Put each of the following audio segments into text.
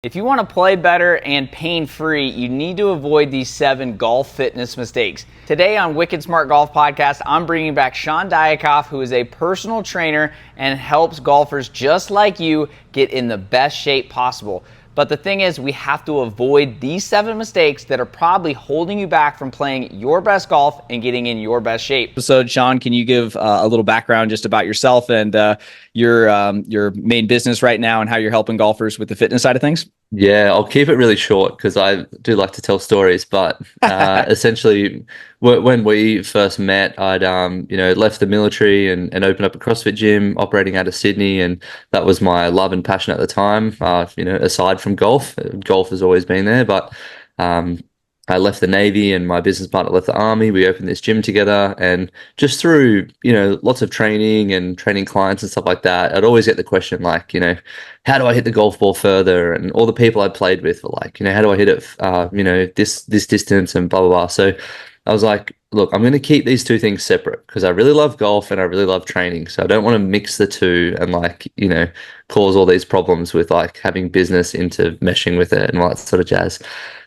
If you want to play better and pain-free, you need to avoid these 7 golf fitness mistakes. Today on Wicked Smart Golf Podcast, I'm bringing back Shaun Diackhoff, who is a personal trainer and helps golfers just like you get in the best shape possible. But the thing is, we have to avoid these 7 mistakes that are probably holding you back from playing your best golf and getting in your best shape. So, Shaun, can you give a little background just about yourself and your main business right now and how you're helping golfers with the fitness side of things? Yeah, I'll keep it really short because I do like to tell stories. But essentially, when we first met, I'd left the military and opened up a CrossFit gym operating out of Sydney, and that was my love and passion at the time. Aside from golf, golf has always been there, but I left the Navy and my business partner left the Army. We opened this gym together, and just through, lots of training and training clients and stuff like that, I'd always get the question like, how do I hit the golf ball further? And all the people I played with were like, how do I hit it, this distance and blah, blah, blah. So I was like, look, I'm going to keep these two things separate because I really love golf and I really love training. So I don't want to mix the two and cause all these problems with like having business into meshing with it and all that sort of jazz.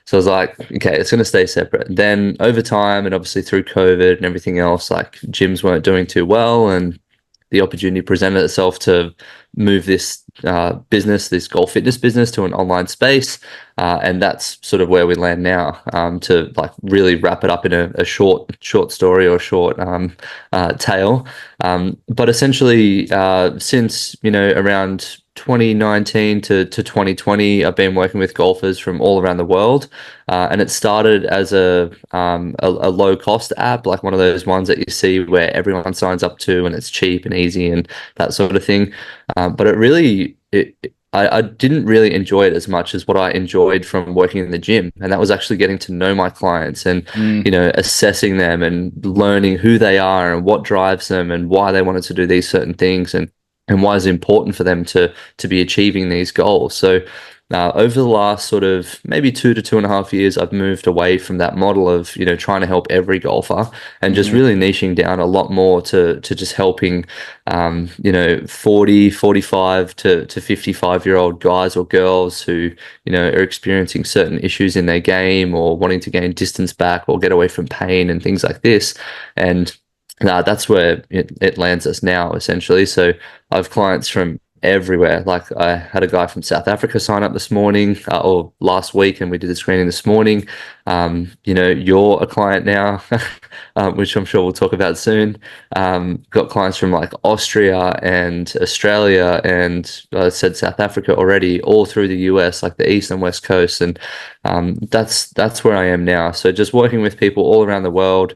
So I was like, okay, it's going to stay separate. Then over time, and obviously through COVID and everything else, like gyms weren't doing too well, and the opportunity presented itself to move this this golf fitness business, to an online space, and that's sort of where we land now. To like really wrap it up in a short story or short tale, but essentially, since around 2019 to 2020, I've been working with golfers from all around the world, and it started as a low cost app, like one of those ones that you see where everyone signs up to and it's cheap and easy and that sort of thing. But I didn't really enjoy it as much as what I enjoyed from working in the gym, and that was actually getting to know my clients and assessing them and learning who they are and what drives them and why they wanted to do these certain things and why it's important for them to be achieving these goals. So over the last sort of maybe 2 to 2.5 years, I've moved away from that model of, trying to help every golfer and just really niching down a lot more to just helping, 40, 45 to 55-year-old guys or girls who, are experiencing certain issues in their game or wanting to gain distance back or get away from pain and things like this. And that's where it lands us now, essentially. So I have clients from everywhere. Like I had a guy from South Africa sign up this morning or last week, and we did the screening this morning. You're a client now, which I'm sure we'll talk about soon. Got clients from like Austria and Australia, and I said South Africa already, all through the US, like the East and West Coast. And that's where I am now. So just working with people all around the world,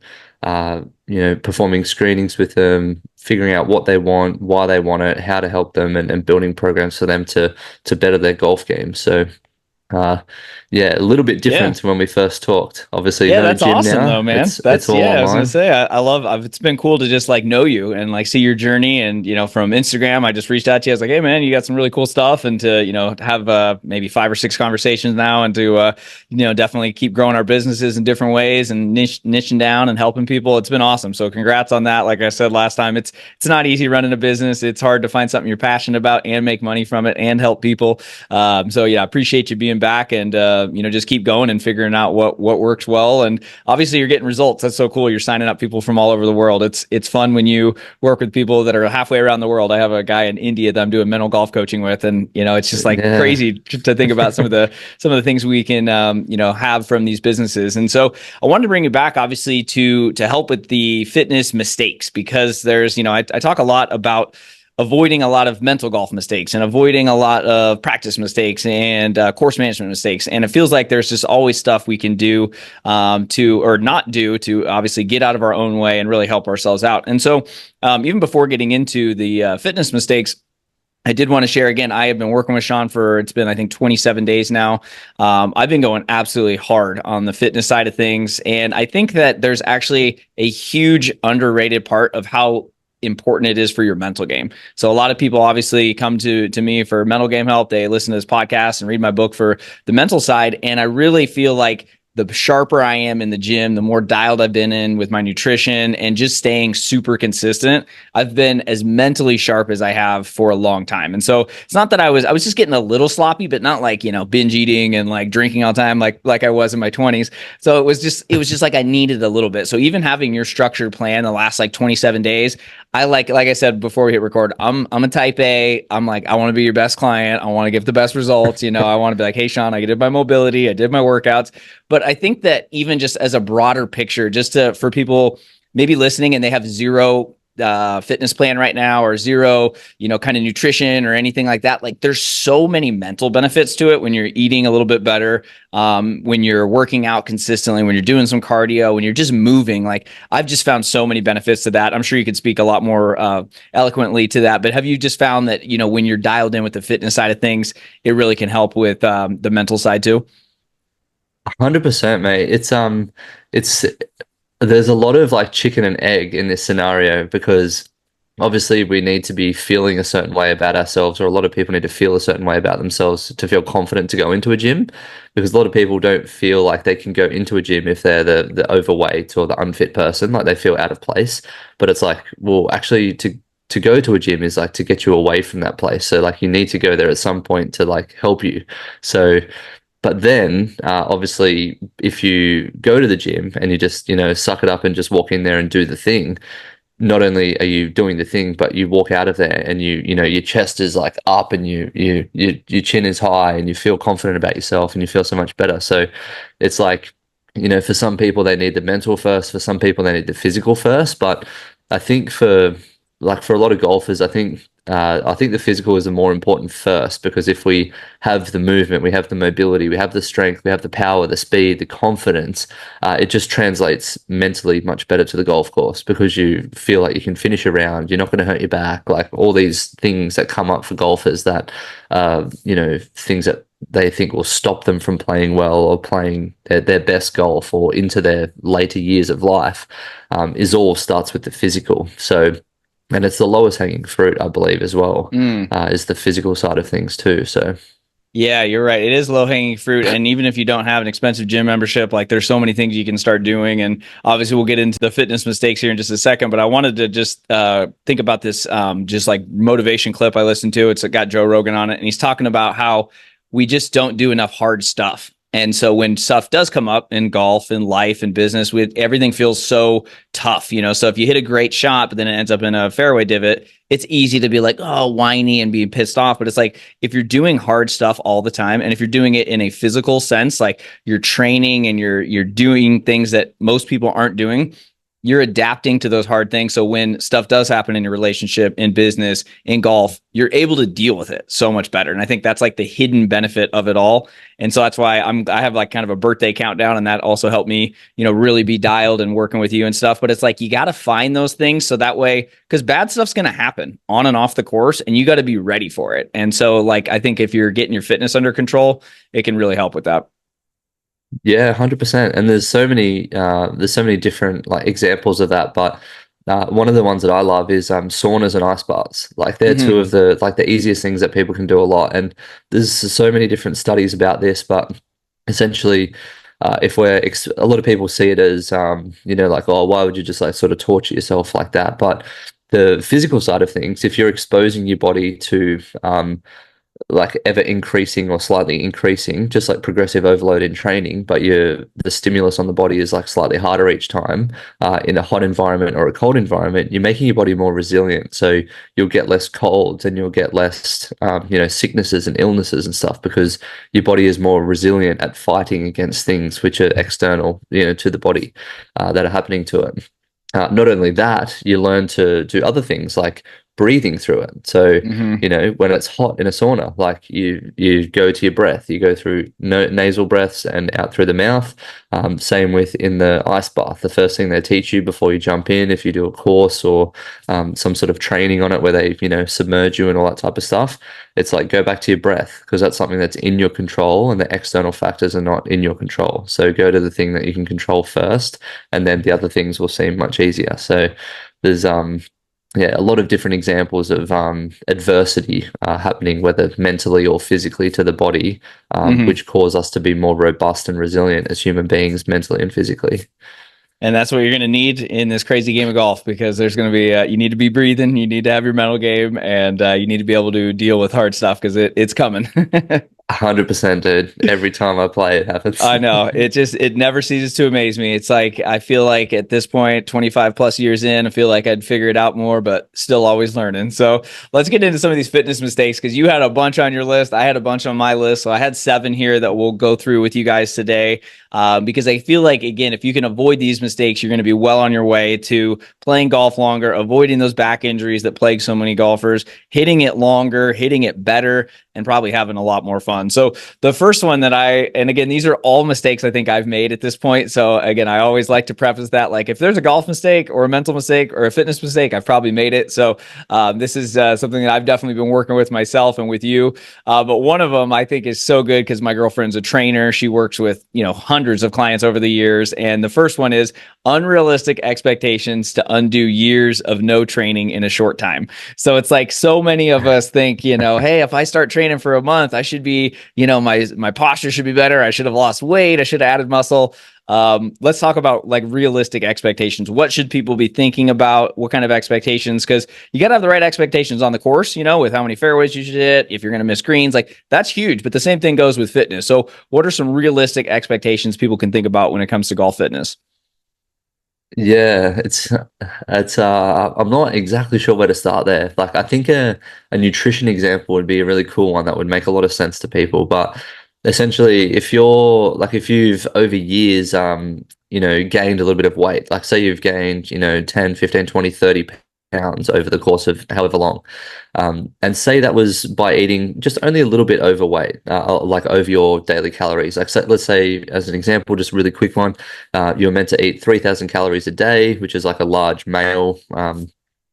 performing screenings with them, figuring out what they want, why they want it, how to help them, and building programs for them to better their golf game. So a little bit different to when we first talked. Obviously, yeah, that's awesome now. Though, man. It's all I was online. gonna say, I love. It's been cool to just like know you and like see your journey. And from Instagram, I just reached out to you. I was like, hey, man, you got some really cool stuff, and to have maybe 5 or 6 conversations now, and to definitely keep growing our businesses in different ways and niching down and helping people. It's been awesome. So congrats on that. Like I said last time, it's not easy running a business. It's hard to find something you're passionate about and make money from it and help people. So yeah, I appreciate you being back and just keep going and figuring out what works well. And obviously you're getting results. That's so cool. You're signing up people from all over the world. It's fun when you work with people that are halfway around the world. I have a guy in India that I'm doing mental golf coaching with, and it's just like crazy to think about some of the things we can have from these businesses. And so I wanted to bring you back, obviously, to help with the fitness mistakes, because there's I talk a lot about avoiding a lot of mental golf mistakes and avoiding a lot of practice mistakes and course management mistakes. And it feels like there's just always stuff we can do or not do to obviously get out of our own way and really help ourselves out. And so even before getting into the fitness mistakes, I did want to share again, I have been working with Shaun it's been, I think, 27 days now. I've been going absolutely hard on the fitness side of things. And I think that there's actually a huge underrated part of how important it is for your mental game. So a lot of people obviously come to me for mental game help. They listen to this podcast and read my book for the mental side. And I really feel like the sharper I am in the gym, the more dialed I've been in with my nutrition and just staying super consistent. I've been as mentally sharp as I have for a long time. And so it's not that I was just getting a little sloppy, but not like, binge eating and like drinking all the time like I was in my 20s. So it was just like I needed a little bit. So even having your structured plan the last like 27 days, I like I said before we hit record, I'm a type A. I'm like, I want to be your best client. I want to give the best results. I want to be like, hey Shaun, I did my mobility, I did my workouts. But I think that even just as a broader picture, just for people maybe listening and they have zero fitness plan right now or zero, kind of nutrition or anything like that. Like there's so many mental benefits to it when you're eating a little bit better, when you're working out consistently, when you're doing some cardio, when you're just moving. Like I've just found so many benefits to that. I'm sure you could speak a lot more eloquently to that, but have you just found that, when you're dialed in with the fitness side of things, it really can help with the mental side too? 100%, mate. It's there's a lot of like chicken and egg in this scenario because obviously we need to be feeling a certain way about ourselves, or a lot of people need to feel a certain way about themselves to feel confident to go into a gym. Because a lot of people don't feel like they can go into a gym if they're the overweight or the unfit person, like they feel out of place. But it's like, well, actually to go to a gym is like to get you away from that place. So like you need to go there at some point to like help you. So but then, obviously, if you go to the gym and you just, suck it up and just walk in there and do the thing, not only are you doing the thing, but you walk out of there and your chest is like up and your chin is high and you feel confident about yourself and you feel so much better. So it's like, for some people they need the mental first, for some people they need the physical first. But I think for a lot of golfers, I think the physical is the more important first, because if we have the movement, we have the mobility, we have the strength, we have the power, the speed, the confidence, it just translates mentally much better to the golf course because you feel like you can finish a round, you're not going to hurt your back, like all these things that come up for golfers that, things that they think will stop them from playing well or playing their best golf or into their later years of life, is all starts with the physical. So, and it's the lowest hanging fruit, I believe, as well, Mm. is the physical side of things too. So, Yeah, you're right. It is low hanging fruit. And even if you don't have an expensive gym membership, like there's so many things you can start doing. And obviously, we'll get into the fitness mistakes here in just a second. But I wanted to just think about this just like motivation clip I listened to. It's got Joe Rogan on it. And he's talking about how we just don't do enough hard stuff. And so when stuff does come up in golf and life and business, with everything feels so tough, So if you hit a great shot, but then it ends up in a fairway divot, it's easy to be like, oh, whiny and being pissed off. But it's like if you're doing hard stuff all the time, and if you're doing it in a physical sense, like you're training and you're doing things that most people aren't doing, you're adapting to those hard things. So when stuff does happen in your relationship, in business, in golf, you're able to deal with it so much better. And I think that's like the hidden benefit of it all. And so that's why I have like kind of a birthday countdown, and that also helped me, really be dialed and working with you and stuff. But it's like you got to find those things so that way, because bad stuff's going to happen on and off the course, and you got to be ready for it. And so like I think if you're getting your fitness under control, it can really help with that. yeah, 100%. And there's so many different like examples of that. But one of the ones that I love is saunas and ice baths. Like they're two Mm-hmm. of the easiest things that people can do a lot. And there's so many different studies about this, but essentially, if a lot of people see it as, like, oh, why would you just like sort of torture yourself like that? But the physical side of things, if you're exposing your body to like ever increasing or slightly increasing, just like progressive overload in training, but the stimulus on the body is like slightly harder each time, in a hot environment or a cold environment, you're making your body more resilient. So you'll get less colds and you'll get less, sicknesses and illnesses and stuff, because your body is more resilient at fighting against things which are external, to the body, that are happening to it. Not only that, you learn to do other things like breathing through it. So, Mm-hmm. when it's hot in a sauna, like you go to your breath, you go through nasal breaths and out through the mouth. Same with in the ice bath. The first thing they teach you before you jump in, if you do a course or some sort of training on it where they, submerge you and all that type of stuff, it's like go back to your breath, because that's something that's in your control and the external factors are not in your control. So go to the thing that you can control first, and then the other things will seem much easier. So there's yeah, a lot of different examples of adversity happening, whether mentally or physically to the body, Hmm. which cause us to be more robust and resilient as human beings, mentally and physically. And that's what you're going to need in this crazy game of golf, because there's going to be, you need to be breathing, you need to have your mental game, and you need to be able to deal with hard stuff because it's coming. 100%, dude. Every time I play, it happens. I know it never ceases to amaze me. It's like I feel like at this point, 25 plus years in, I feel like I'd figure it out more, but still always learning. So let's get into some of these fitness mistakes, because you had a bunch on your list. I had a bunch on my list. So I had 7 here that we'll go through with you guys today. Because I feel like, again, if you can avoid these mistakes, you're going to be well on your way to playing golf longer, avoiding those back injuries that plague so many golfers, hitting it longer, hitting it better, and probably having a lot more fun. So the first one that and again, these are all mistakes I think I've made at this point. So again, I always like to preface that, like, if there's a golf mistake or a mental mistake or a fitness mistake, I've probably made it. So this is something that I've definitely been working with myself and with you. But one of them I think is so good because my girlfriend's a trainer. She works with, hundreds of clients over the years. And the first one is unrealistic expectations to undo years of no training in a short time. So it's like so many of us think, hey, if I start training for a month, I should be, my posture should be better. I should have lost weight. I should have added muscle. Let's talk about like realistic expectations. What should people be thinking about? What kind of expectations? Because you got to have the right expectations on the course, with how many fairways you should hit, if you're going to miss greens, like that's huge. But the same thing goes with fitness. So what are some realistic expectations people can think about when it comes to golf fitness? Yeah, I'm not exactly sure where to start there. Like I think a nutrition example would be a really cool one that would make a lot of sense to people. But essentially if you've over years gained a little bit of weight, like say you've gained, 10, 15, 20, 30 pounds over the course of however long. And say that was by eating just only a little bit overweight, like over your daily calories. Like, let's say, as an example, just a really quick one, you're meant to eat 3,000 calories a day, which is like a large male,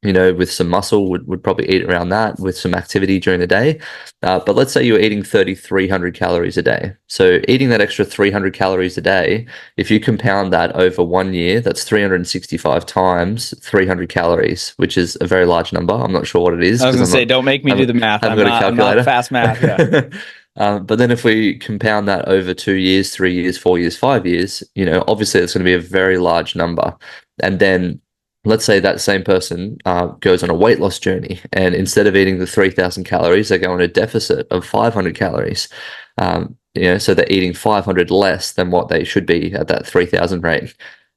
with some muscle would probably eat around that with some activity during the day. But let's say you're eating 3,300 calories a day. So eating that extra 300 calories a day, if you compound that over 1 year, that's 365 times 300 calories, which is a very large number. I'm not sure what it is I was because going to say, don't make me do the math. haven't got a I'm not calculator. fast math. Yeah. But then if we compound that over 2 years, 3 years, 4 years, 5 years, obviously it's going to be a very large number. And then let's say that same person goes on a weight loss journey, and instead of eating the 3,000 calories, they go on a deficit of 500 calories. So they're eating 500 less than what they should be at that 3,000 rate.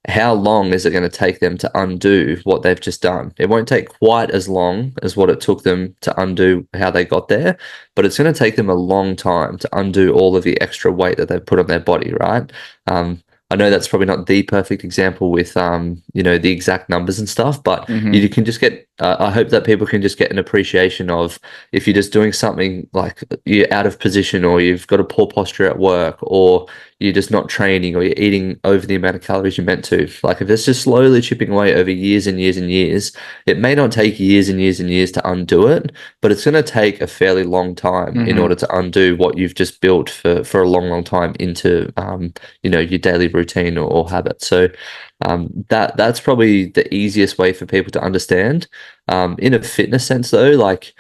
How long is it going to take them to undo what they've just done? It won't take quite as long as what it took them to undo how they got there, but it's going to take them a long time to undo all of the extra weight that they've put on their body, right? I know that's probably not the perfect example with the exact numbers and stuff, but Hmm. you can just get I hope that people can just get an appreciation of, if you're just doing something like you're out of position, or you've got a poor posture at work, or you're just not training, or you're eating over the amount of calories you're meant to. Like if it's just slowly chipping away over years and years and years, it may not take years and years and years to undo it, but it's going to take a fairly long time in Hmm. order to undo what you've just built for a long, long time into your daily routine or habit. So that's probably the easiest way for people to understand. In a fitness sense, though, like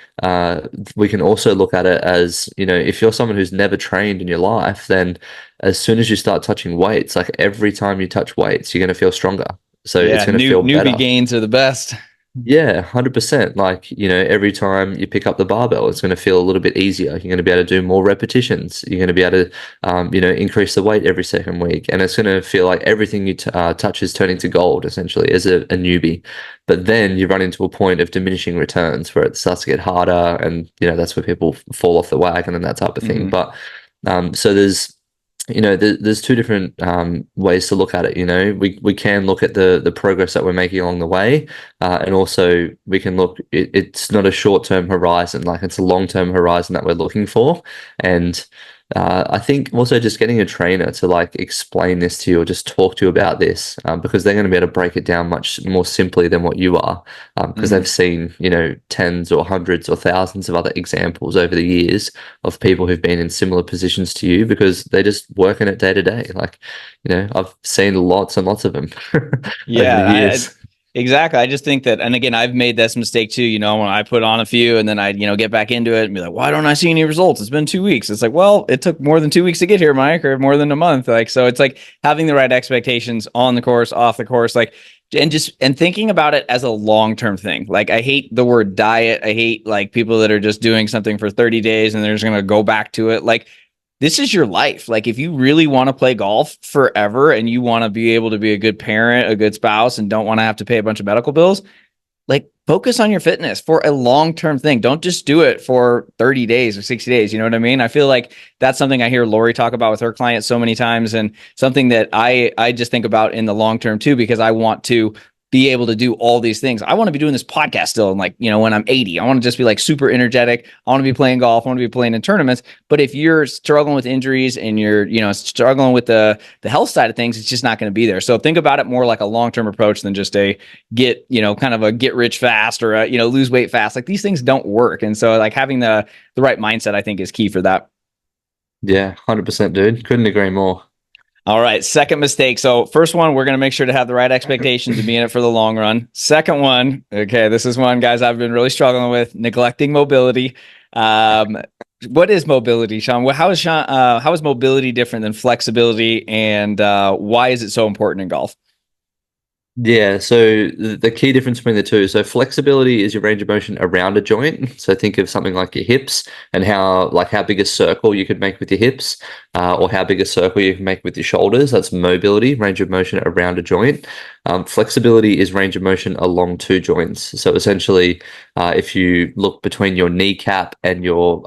we can also look at it as, if you're someone who's never trained in your life, then as soon as you start touching weights, like every time you touch weights, you're going to feel stronger. So it's Yeah. going to feel Newbie better. gains are the best. Yeah, 100%. Like, every time you pick up the barbell, it's going to feel a little bit easier. You're going to be able to do more repetitions. You're going to be able to, increase the weight every second week. And it's going to feel like everything you touch is turning to gold, essentially, as a newbie. But then you run into a point of diminishing returns where it starts to get harder. And, that's where people fall off the wagon and that type of thing. Hmm. But so there's two different ways to look at it. We can look at the progress that we're making along the way, and also we can look. It's not a short-term horizon, like it's a long-term horizon that we're looking for. And I think also just getting a trainer to like explain this to you, or just talk to you about this, because they're going to be able to break it down much more simply than what you are, because they've Hmm. seen tens or hundreds or thousands of other examples over the years of people who've been in similar positions to you, because they just work in it day to day. Like, I've seen lots and lots of them over the Yeah. years. Exactly. I just think that, and again, I've made this mistake too. When I put on a few and then I, get back into it and be like, why don't I see any results? It's been 2 weeks. It's like, well, it took more than 2 weeks to get here, Mike, or more than a month. Like, so it's like having the right expectations on the course, off the course, like, and thinking about it as a long-term thing. Like, I hate the word diet. I hate like people that are just doing something for 30 days and they're just going to go back to it. Like, this is your life. Like, if you really want to play golf forever and you want to be able to be a good parent, a good spouse, and don't want to have to pay a bunch of medical bills, like, focus on your fitness for a long-term thing. Don't just do it for 30 days or 60 days. You know what I mean? I feel like that's something I hear Lori talk about with her clients so many times, and something that I just think about in the long term too, because I want to be able to do all these things. I want to be doing this podcast still. And like, when I'm 80, I want to just be like super energetic. I want to be playing golf. I want to be playing in tournaments. But if you're struggling with injuries and you're, struggling with the health side of things, it's just not going to be there. So think about it more like a long-term approach than just a kind of a get rich fast or lose weight fast. Like, these things don't work. And so like having the right mindset, I think, is key for that. Yeah, 100%, dude. Couldn't agree more. All right. Second mistake. So first one, we're going to make sure to have the right expectations and be in it for the long run. Second one. Okay. This is one, guys, I've been really struggling with: neglecting mobility. What is mobility, Shaun? How is mobility different than flexibility, and why is it so important in golf? Yeah, so the key difference between the two. So flexibility is your range of motion around a joint. So think of something like your hips and how big a circle you could make with your hips, or how big a circle you can make with your shoulders. That's mobility, range of motion around a joint. Flexibility is range of motion along two joints. So essentially, if you look between your kneecap and your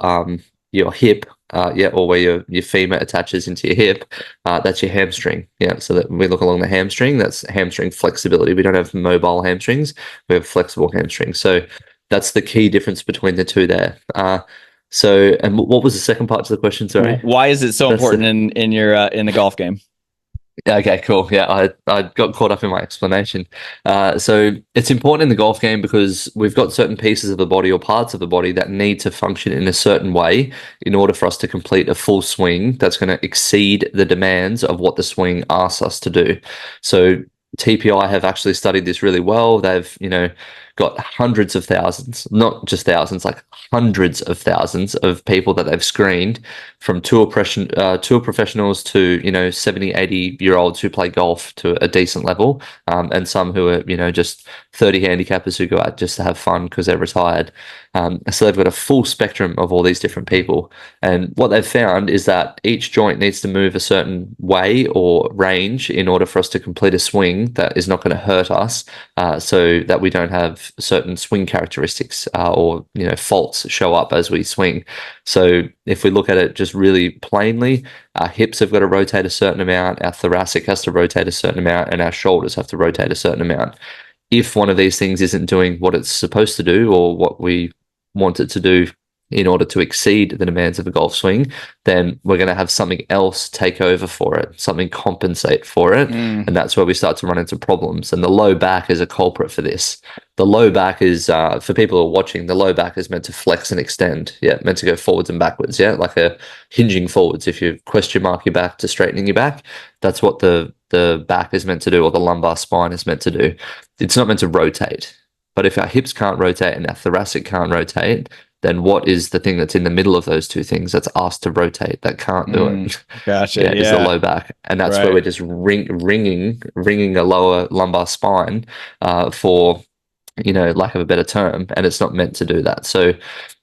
hip, or where your femur attaches into your hip, that's your hamstring. Yeah, so that we look along the hamstring, that's hamstring flexibility. We don't have mobile hamstrings, we have flexible hamstrings. So that's the key difference between the two there. And what was the second part to the question? Sorry. Why is it so important in your in the golf game? Okay, cool. Yeah, I got caught up in my explanation. So it's important in the golf game because we've got certain pieces of the body or parts of the body that need to function in a certain way in order for us to complete a full swing that's going to exceed the demands of what the swing asks us to do. So TPI have actually studied this really well. They've, got hundreds of thousands, not just thousands, like hundreds of thousands of people that they've screened, from tour professionals to, 70, 80-year-olds who play golf to a decent level, and some who are, just 30 handicappers who go out just to have fun because they're retired. So they've got a full spectrum of all these different people. And what they've found is that each joint needs to move a certain way or range in order for us to complete a swing that is not going to hurt us, so that we don't have certain swing characteristics, or faults show up as we swing. So if we look at it just really plainly, our hips have got to rotate a certain amount, our thoracic has to rotate a certain amount, and our shoulders have to rotate a certain amount. If one of these things isn't doing what it's supposed to do or what we want it to do in order to exceed the demands of a golf swing, then we're going to have something else take over for it, something compensate for it. And that's where we start to run into problems. And the low back is a culprit for this. The low back is, for people who are watching, the low back is meant to flex and extend. Yeah, meant to go forwards and backwards. Yeah, like a hinging forwards. If you question mark your back to straightening your back, that's what the back is meant to do, or the lumbar spine is meant to do. It's not meant to rotate. But if our hips can't rotate and our thoracic can't rotate, then what is the thing that's in the middle of those two things that's asked to rotate that can't do it? Gotcha. Yeah, is the low back. And that's where we're just ringing a lower lumbar spine, for, lack of a better term, and it's not meant to do that. So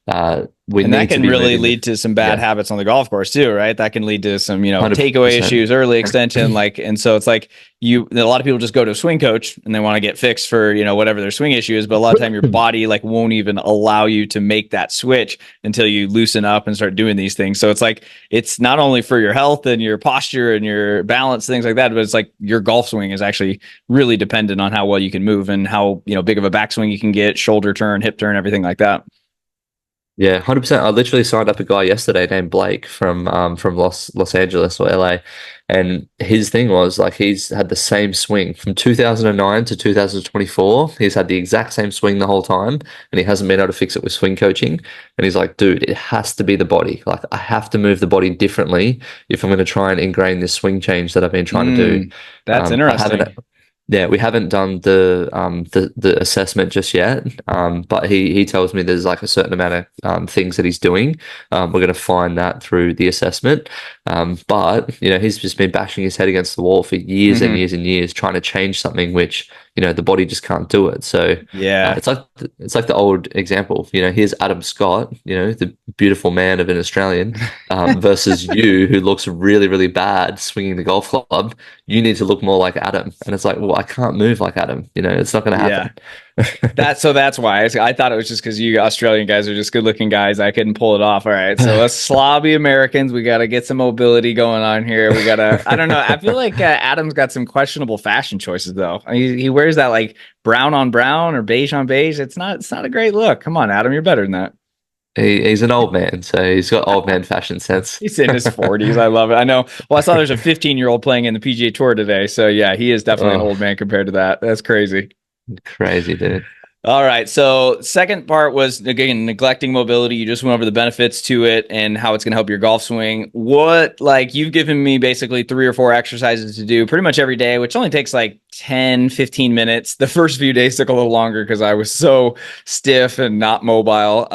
and that can really lead to some bad habits on the golf course too, right? That can lead to some, 100%. takeaway issues, early extension, and so it's like a lot of people just go to a swing coach and they want to get fixed for, whatever their swing issue is. But a lot of time your body won't even allow you to make that switch until you loosen up and start doing these things. So it's like, it's not only for your health and your posture and your balance, things like that, but it's like your golf swing is actually really dependent on how well you can move and how, big of a backswing you can get, shoulder turn, hip turn, everything like that. Yeah, 100%. I literally signed up a guy yesterday named Blake from Los Angeles or LA, and his thing was he's had the same swing from 2009 to 2024. He's had the exact same swing the whole time, and he hasn't been able to fix it with swing coaching. And he's like, dude, it has to be the body. I have to move the body differently if I'm going to try and ingrain this swing change that I've been trying to do. That's interesting. Yeah, we haven't done the assessment just yet. But he tells me there's like a certain amount of things that he's doing. We're going to find that through the assessment. But you know, he's just been bashing his head against the wall for years and Hmm. years and years, trying to change something which, you know, the body just can't do it. So Yeah. it's like the old example. You know, here's Adam Scott, you know, the beautiful man of an Australian, versus you, who looks really, really bad swinging the golf club. You need to look more like Adam. And it's like, well, I can't move like Adam. You know, it's not going to Yeah. happen. That's why I thought it was just because you Australian guys are just good looking guys. I couldn't pull it off. All right, so us slobby Americans, we got to get some mobility going on here. We gotta. I don't know. I feel like Adam's got some questionable fashion choices though. He wears that like brown on brown or beige on beige. It's not a great look. Come on, Adam, you're better than that. He's an old man, so he's got old man fashion sense. He's in his 40s. I love it. I know. Well, I saw there's a 15-year-old playing in the PGA Tour today. So yeah, he is definitely an Oh, old man compared to that. That's crazy. crazy, dude. All right. So second part was again neglecting mobility. You just went over the benefits to it and how it's going to help your golf swing. What like you've given me basically 3 or 4 exercises to do pretty much every day, which only takes like 10, 15 minutes. The first few days took a little longer because I was so stiff and not mobile.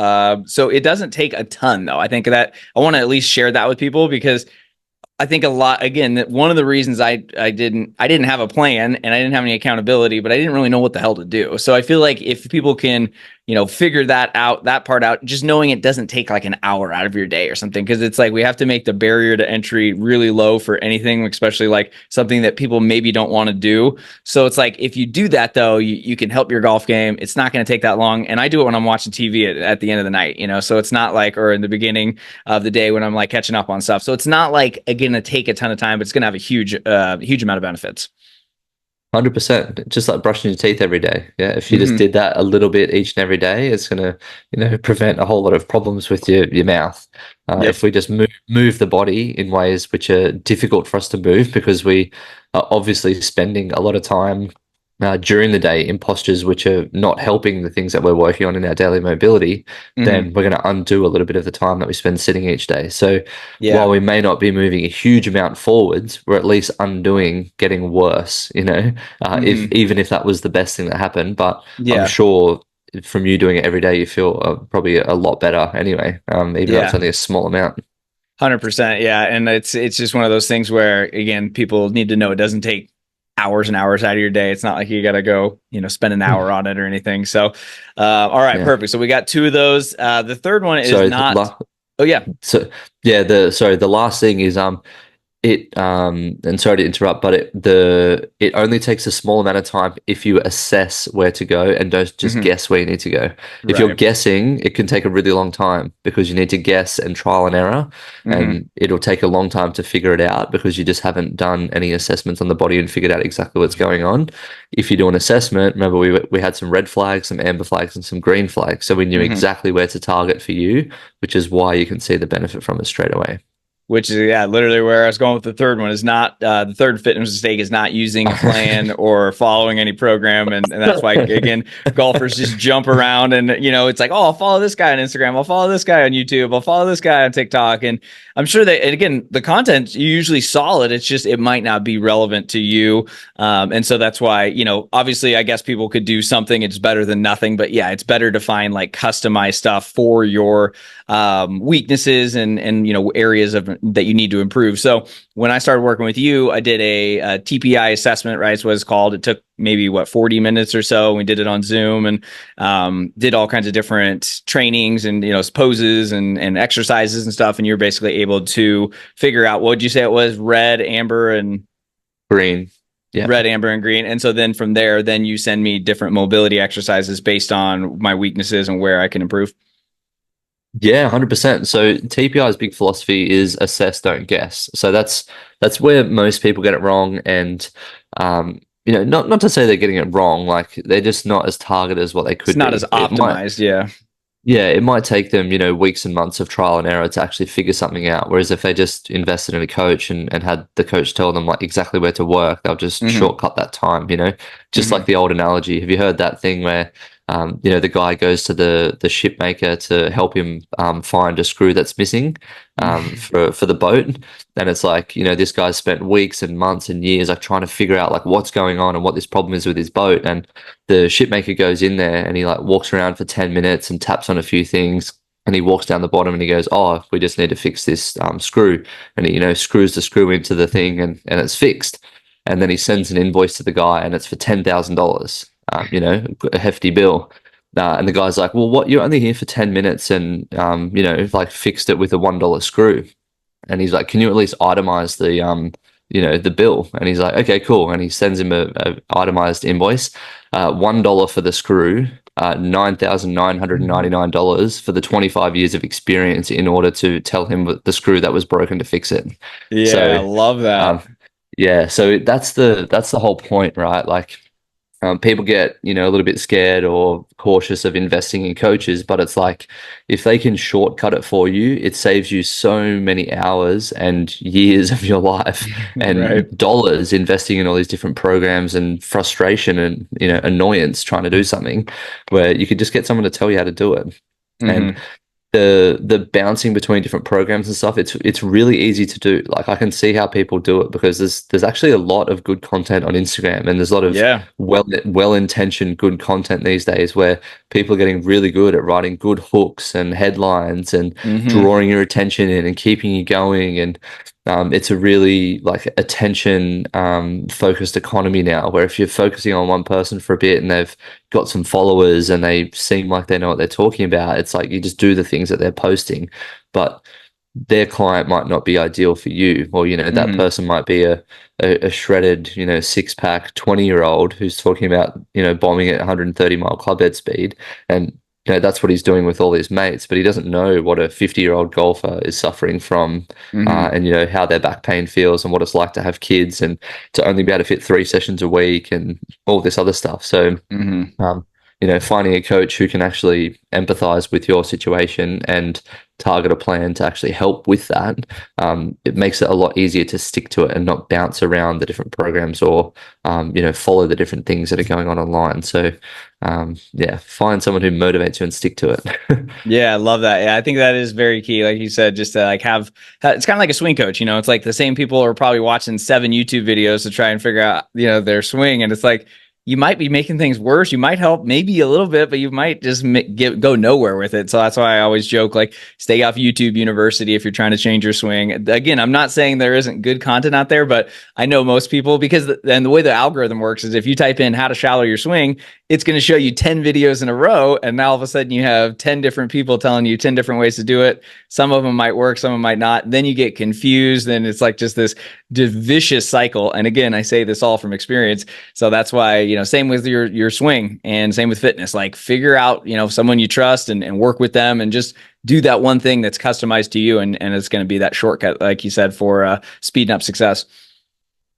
So it doesn't take a ton though. I think that I want to at least share that with people because I think a lot again that one of the reasons I didn't have a plan and I didn't have any accountability, but I didn't really know what the hell to do. So I feel like if people can, figure that part out, just knowing it doesn't take like an hour out of your day or something, because it's like we have to make the barrier to entry really low for anything, especially like something that people maybe don't want to do. So it's like if you do that though, you can help your golf game. It's not going to take that long, and I do it when I'm watching TV at the end of the night, so it's not like or in the beginning of the day when I'm like catching up on stuff. So it's not like going to take a ton of time, but it's going to have a huge amount of benefits. 100%. Just like brushing your teeth every day. Yeah. If you just Hmm. did that a little bit each and every day, it's gonna, prevent a whole lot of problems with your mouth. Yep. If we just move the body in ways which are difficult for us to move because we are obviously spending a lot of time during the day in postures which are not helping the things that we're working on in our daily mobility, Hmm. then we're going to undo a little bit of the time that we spend sitting each day. So while Yeah. we may not be moving a huge amount forwards, we're at least undoing getting worse, if Hmm. even if that was the best thing that happened. But I'm Yeah. sure from you doing it every day, you feel probably a lot better anyway, even though it's Yeah. only a small amount. 100%. Yeah. And it's just one of those things where, again, people need to know it doesn't take hours and hours out of your day. It's not like you got to go, spend an hour on it or anything. So, all right, Yeah. perfect. So we got 2 of those. The third one is So, not, oh, yeah. so yeah, the last thing is it and sorry to interrupt, but it only takes a small amount of time if you assess where to go and don't just Hmm. guess where you need to go. If you're Right. guessing, it can take a really long time because you need to guess and trial and error, Hmm. and it'll take a long time to figure it out because you just haven't done any assessments on the body and figured out exactly what's going on. If you do an assessment, remember we had some red flags, some amber flags, and some green flags, so we knew Hmm. exactly where to target for you, which is why you can see the benefit from it straight away. Which is yeah, literally where I was going with the third one is not the third fitness mistake is not using a plan or following any program, and that's why again golfers just jump around and it's like, oh, I'll follow this guy on Instagram, I'll follow this guy on YouTube, I'll follow this guy on TikTok, and I'm sure that and again the content usually solid. It's just it might not be relevant to you, and so that's why obviously I guess people could do something. It's better than nothing, but yeah, it's better to find like customized stuff for your weaknesses and areas of that you need to improve. So when I started working with you, I did a TPI assessment, right? Is what it's called. It took maybe 40 minutes or so. We did it on Zoom and did all kinds of different trainings and poses and exercises and stuff. And you're basically able to figure out what would you say it was Green. Yeah. red, amber, and green. And so then from there, then you send me different mobility exercises based on my weaknesses and where I can improve. Yeah, 100%. So TPI's big philosophy is assess, don't guess. So that's where most people get it wrong. And not to say they're getting it wrong, like they're just not as targeted as what they It's could not as be. optimized. Yeah. Yeah, it might take them, weeks and months of trial and error to actually figure something out. Whereas if they just invested in a coach and had the coach tell them like exactly where to work, they'll just Hmm. shortcut that time, just like Hmm. the old analogy. Have you heard that thing where the guy goes to the ship maker to help him find a screw that's missing for the boat. And it's like, this guy's spent weeks and months and years like trying to figure out like what's going on and what this problem is with his boat. And the shipmaker goes in there and he like walks around for 10 minutes and taps on a few things. And he walks down the bottom and he goes, "Oh, we just need to fix this screw." And he, screws the screw into the thing and it's fixed. And then he sends an invoice to the guy and it's for $10,000, a hefty bill. And the guy's like, "Well, what? You're only here for 10 minutes and, like fixed it with a $1 screw." And he's like, "Can you at least itemize the bill?" And he's like, "Okay, cool." And he sends him a itemized invoice, $1 for the screw, $9,999 for the 25 years of experience in order to tell him the screw that was broken to fix it. Yeah, So, I love that. yeah, so that's the whole point, right? Like, people get, a little bit scared or cautious of investing in coaches, but it's like if they can shortcut it for you, it saves you so many hours and years of your life and Right. dollars investing in all these different programs and frustration and, annoyance trying to do something where you could just get someone to tell you how to do it. And Hmm. the bouncing between different programs and stuff, it's really easy to do. Like I can see how people do it because there's actually a lot of good content on Instagram and there's a lot of Yeah. well-intentioned good content these days where people are getting really good at writing good hooks and headlines and Hmm. drawing your attention in and keeping you going. And it's a really like attention focused economy now where if you're focusing on one person for a bit and they've got some followers and they seem like they know what they're talking about, it's like you just do the things that they're posting, but their client might not be ideal for you, or that Hmm. person might be a shredded, six-pack 20-year-old who's talking about bombing at 130-mile clubhead speed, and that's what he's doing with all his mates, but he doesn't know what a 50-year-old golfer is suffering from, Hmm. and how their back pain feels and what it's like to have kids and to only be able to fit 3 sessions a week and all this other stuff. So Hmm. um, finding a coach who can actually empathize with your situation and target a plan to actually help with that, it makes it a lot easier to stick to it and not bounce around the different programs or, follow the different things that are going on online. So, yeah, find someone who motivates you and stick to it. Yeah, I love that. Yeah, I think that is very key. Like you said, just to like it's kind of like a swing coach. It's like the same people are probably watching 7 YouTube videos to try and figure out, their swing. And it's like, you might be making things worse. You might help maybe a little bit, but you might just go nowhere with it. So that's why I always joke, like, stay off YouTube University if you're trying to change your swing. Again, I'm not saying there isn't good content out there, but I know most people, because and the way the algorithm works is if you type in how to shallow your swing, it's going to show you 10 videos in a row. And now all of a sudden you have 10 different people telling you 10 different ways to do it. Some of them might work, some of them might not. Then you get confused and it's like just this vicious cycle. And again, I say this all from experience. So that's why, same with your swing and same with fitness, like figure out, someone you trust and work with them and just do that one thing that's customized to you. And it's going to be that shortcut, like you said, for speeding up success.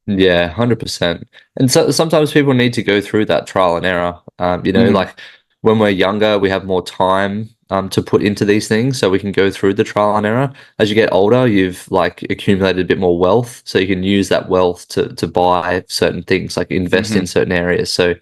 Yeah, 100%. And so sometimes people need to go through that trial and error. Hmm. Like when we're younger, we have more time to put into these things, so we can go through the trial and error. As you get older, you've like accumulated a bit more wealth, so you can use that wealth to buy certain things, like invest in Hmm. certain areas. So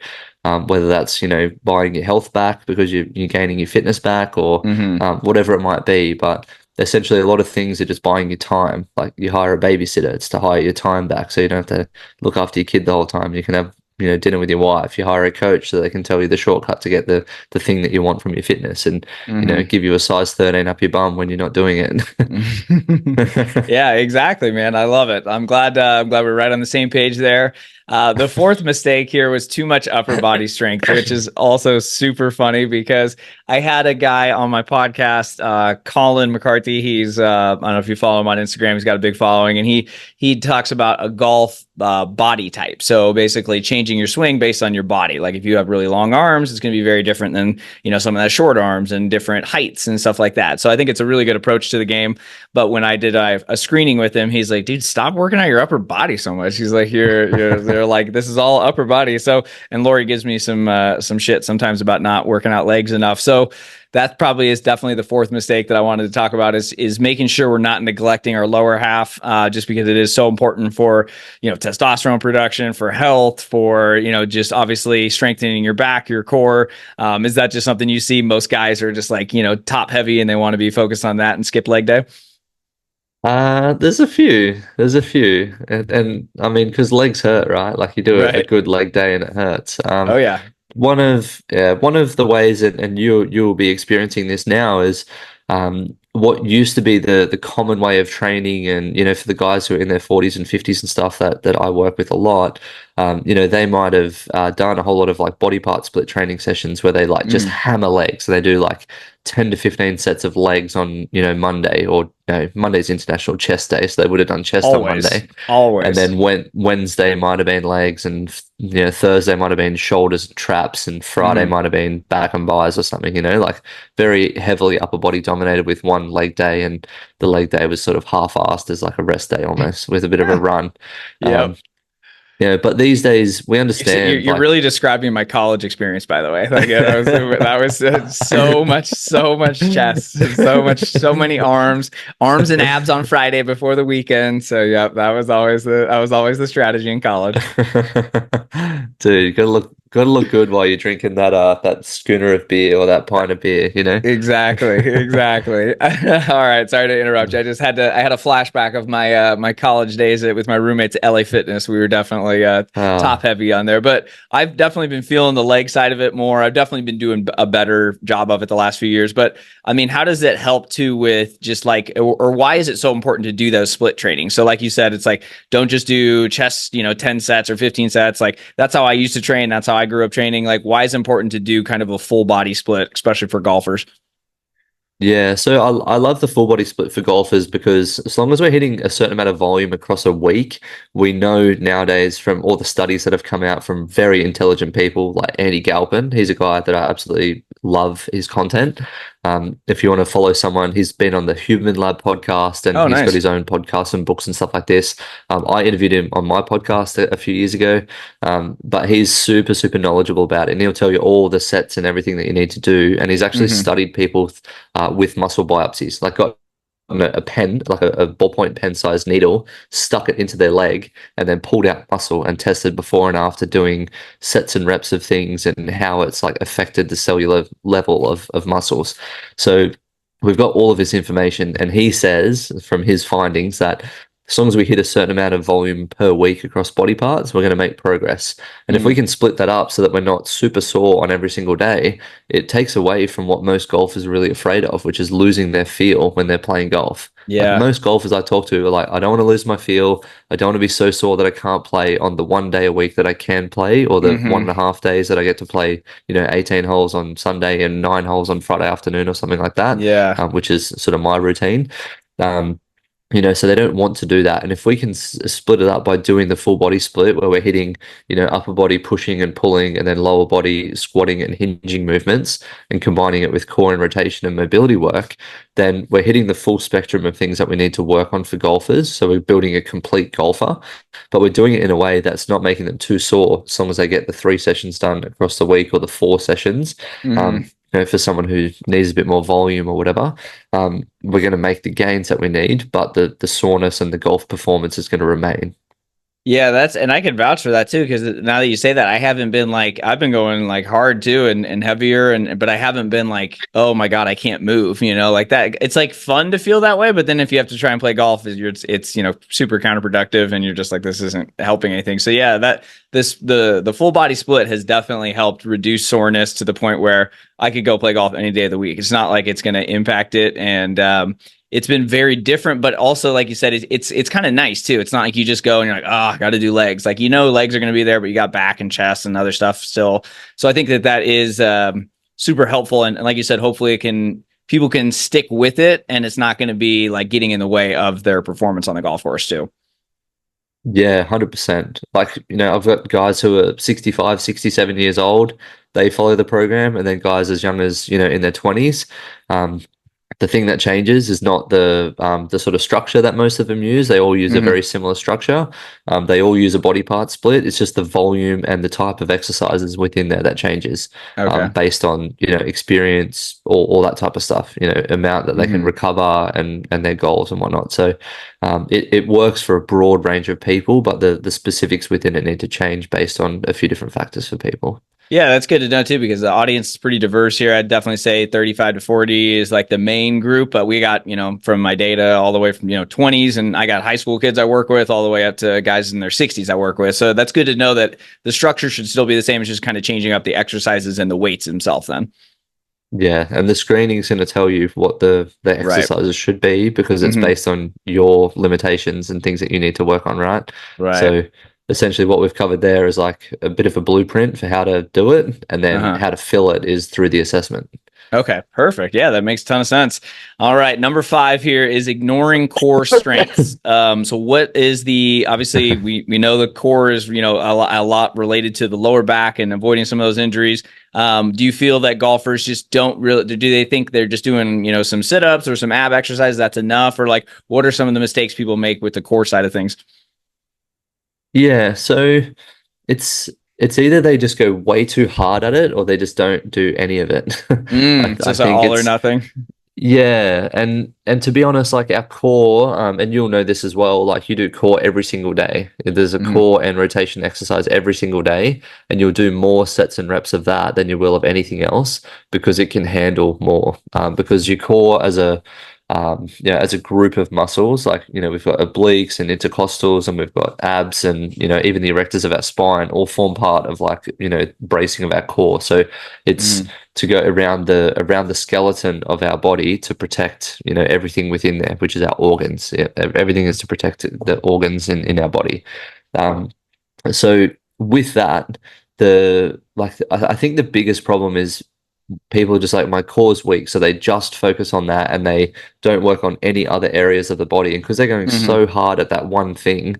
whether that's buying your health back because you're gaining your fitness back, or Hmm. whatever it might be, but essentially a lot of things are just buying your time. Like you hire a babysitter, it's to hire your time back so you don't have to look after your kid the whole time. You can have dinner with your wife. You hire a coach so they can tell you the shortcut to get the thing that you want from your fitness, and Hmm. give you a size 13 up your bum when you're not doing it. Yeah, exactly, man. I love it. I'm glad we're right on the same page there. The fourth mistake here was too much upper body strength, which is also super funny because I had a guy on my podcast, Colin McCarthy. He's I don't know if you follow him on Instagram. He's got a big following, and he talks about a golf body type. So basically, changing your swing based on your body. Like if you have really long arms, it's going to be very different than someone that has short arms and different heights and stuff like that. So I think it's a really good approach to the game. But when I did a screening with him, he's like, "Dude, stop working out your upper body so much." He's like, "You're They're like, this is all upper body. So, and Lori gives me some shit sometimes about not working out legs enough. So that probably is definitely the fourth mistake that I wanted to talk about is making sure we're not neglecting our lower half, just because it is so important for, testosterone production, for health, for, just obviously strengthening your back, your core. Is that just something you see most guys are just like, top heavy and they want to be focused on that and skip leg day? There's a few, and I mean, because legs hurt, right? Like you do a Right. good leg day and it hurts. Oh yeah. One of the ways, and you'll be experiencing this now is, what used to be the common way of training, and for the guys who are in their 40s and 50s and stuff that I work with a lot, they might have done a whole lot of like body part split training sessions where they like just Mm. hammer legs. So they do like 10 to 15 sets of legs on Monday, or Monday's International Chest Day, so they would have done chest on Always. Monday, and Always. then Wednesday might have been legs, and Thursday might have been shoulders and traps, and Friday Mm. might have been back and buys or something. Like very heavily upper body dominated with one leg day, and the leg day was sort of half-assed as like a rest day almost with a bit of a run. Yep. Um, but these days we understand You're like. really describing my college experience, by the way. Like that was so much chest, so many arms and abs on Friday before the weekend. So yeah, that was always the strategy in college. Dude, you gotta look good while you're drinking that schooner of beer or that pint of beer. Exactly, exactly. All right, sorry to interrupt you. I had a flashback of my college days with my roommates at LA Fitness. We were definitely top Ah, heavy on there, but I've definitely been feeling the leg side of it more. I've definitely been doing a better job of it the last few years. But I mean, how does it help too with just like, or why is it so important to do those split training? So like you said, it's like, don't just do chest, 10 sets or 15 sets. Like that's how I used to train. That's how I grew up training. Like why is it important to do kind of a full body split, especially for golfers? yeah, so I love the full body split for golfers because as long as we're hitting a certain amount of volume across a week, we know nowadays from all the studies that have come out from very intelligent people like Andy Galpin, he's a guy that I absolutely love his content. If you want to follow someone, he's been on the Human Lab podcast and Oh, he's got nice. his own podcast and books and stuff like this. I interviewed him on my podcast a few years ago, but he's super, super knowledgeable about it. And he'll tell you all the sets and everything that you need to do. And he's actually Hmm. studied people with muscle biopsies, like got a pen, like a ballpoint pen sized needle, stuck it into their leg, and then pulled out muscle and tested before and after doing sets and reps of things and how it's like affected the cellular level of muscles. So we've got all of this information, and he says from his findings that as long as we hit a certain amount of volume per week across body parts, we're going to make progress. And if we Mm. can split that up so that we're not super sore on every single day, it takes away from what most golfers are really afraid of, which is losing their feel when they're playing golf. Like Yeah. most golfers I talk to are like, I don't want to lose my feel. I don't want to be so sore that I can't play on the one day a week that I can play, or the one Hmm. and a half days that I get to play, 18 holes on Sunday and 9 holes on Friday afternoon or something like that, Yeah. which is sort of my routine. Um, so they don't want to do that. And if we can split it up by doing the full body split where we're hitting, upper body pushing and pulling and then lower body squatting and hinging movements and combining it with core and rotation and mobility work, then we're hitting the full spectrum of things that we need to work on for golfers. So we're building a complete golfer, but we're doing it in a way that's not making them too sore as long as they get the 3 sessions done across the week or the 4 sessions. Hmm. For someone who needs a bit more volume or whatever, we're going to make the gains that we need, but the soreness and the golf performance is going to remain. Yeah, and I can vouch for that too, because now that you say that, I haven't been like, I've been going like hard too and heavier, but I haven't been like, oh my God, I can't move, like that. It's like fun to feel that way, but then if you have to try and play golf, it's super counterproductive, and you're just like, this isn't helping anything. So yeah, the full body split has definitely helped reduce soreness to the point where I could go play golf any day of the week. It's not like it's going to impact it, and it's been very different, but also like you said, it's kind of nice too. It's not like you just go and you're like, oh, I got to do legs. Like legs are going to be there, but you got back and chest and other stuff still. So I think that is super helpful, and like you said, hopefully people can stick with it, and it's not going to be like getting in the way of their performance on the golf course too. Yeah, 100%. Like, I've got guys who are 65, 67 years old. They follow the program, and then guys as young as, in their 20s. the thing that changes is not the sort of structure that most of them use. They all use a Hmm. very similar structure. They all use a body part split. It's just the volume and the type of exercises within there that changes Okay. based on experience, all that type of stuff. Amount that they can Hmm. recover and their goals and whatnot. So it works for a broad range of people, but the specifics within it need to change based on a few different factors for people. Yeah, that's good to know too, because the audience is pretty diverse here. I'd definitely say 35 to 40 is like the main group, but we got, from my data all the way from, 20s, and I got high school kids I work with all the way up to guys in their 60s I work with. So that's good to know that the structure should still be the same. It's just kind of changing up the exercises and the weights themselves then. Yeah, and the screening is going to tell you what the Right. exercises should be because it's Hmm. based on your limitations and things that you need to work on, right? Right. So essentially what we've covered there is like a bit of a blueprint for how to do it, and then Uh-huh. how to fill it is through the assessment. Okay, perfect. Yeah, that makes a ton of sense. All right, number 5 here is ignoring core strengths. So what is the obviously we know the core is a lot related to the lower back and avoiding some of those injuries. Do you feel that golfers just don't really do they think they're just doing some sit ups or some ab exercises that's enough, or like what are some of the mistakes people make with the core side of things? Yeah, so it's it's either they just go way too hard at it or they just don't do any of it. It's I just an think all or it's nothing. Yeah, and to be honest, like our core, and you'll know this as well, like you do core every single day. There's a Hmm. core and rotation exercise every single day, and you'll do more sets and reps of that than you will of anything else because it can handle more. Because your core as a group of muscles, like we've got obliques and intercostals, and we've got abs, and even the erectors of our spine all form part of like bracing of our core. So it's Hmm. to go around the skeleton of our body to protect everything within there, which is our organs. Yeah, everything is to protect the organs in our body. Um, so with that, I think the biggest problem is people are just like, my core's weak, so they just focus on that and they don't work on any other areas of the body. And because they're going Hmm. so hard at that one thing,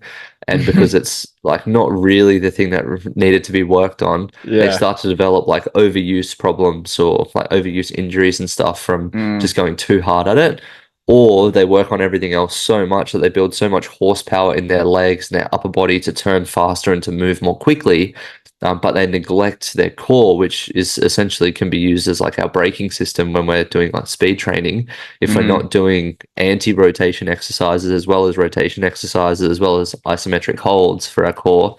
and because it's like not really the thing that needed to be worked on, they Yeah. start to develop like overuse problems or like overuse injuries and stuff from Mm. just going too hard at it. Or they work on everything else so much that they build so much horsepower in their legs and their upper body to turn faster and to move more quickly, but they neglect their core, which is essentially can be used as like our braking system when we're doing like speed training. If we're Hmm. not doing anti-rotation exercises as well as rotation exercises, as well as isometric holds for our core,